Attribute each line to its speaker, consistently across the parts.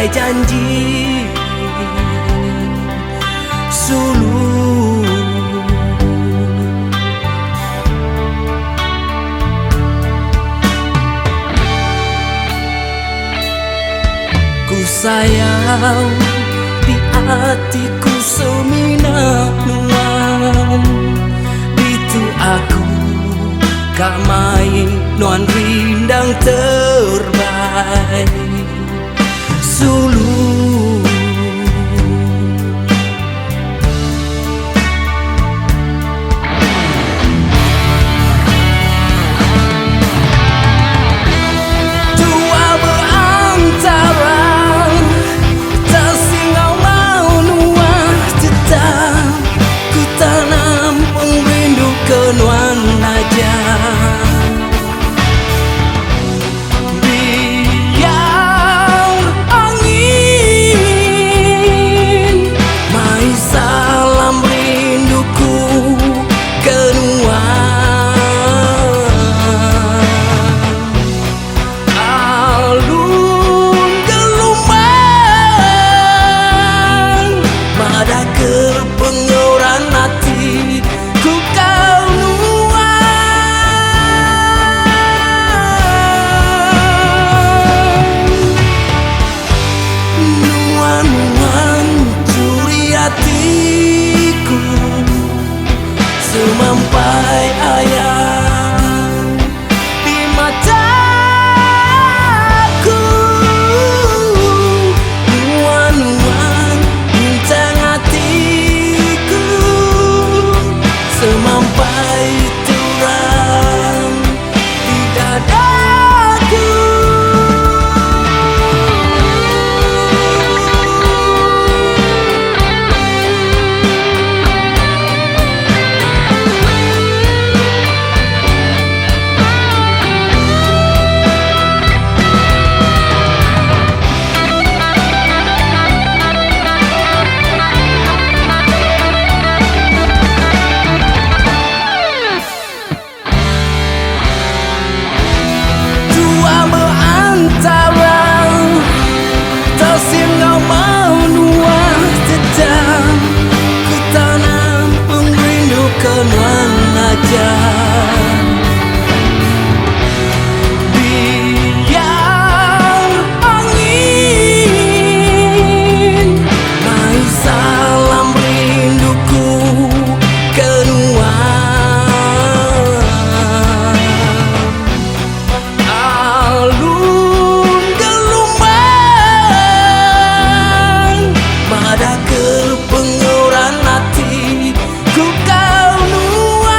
Speaker 1: bagai janji sulu. Ku sayang di hatiku semina nuan, itu aku kak main nuan rindang terbaik sulu. Semampai ayam di mataku, nuan-nuan bintang hatiku, semampai terang di dadaku. Biar angin mai salam rinduku ke nuan, alun gelombang pada kepenguran hati ku kau nuan,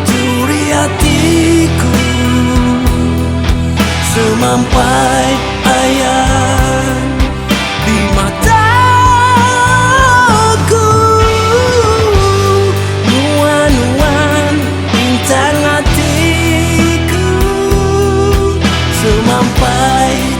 Speaker 1: curi hatiku, semampai ayam di mataku, nuan bintang hatiku, semampai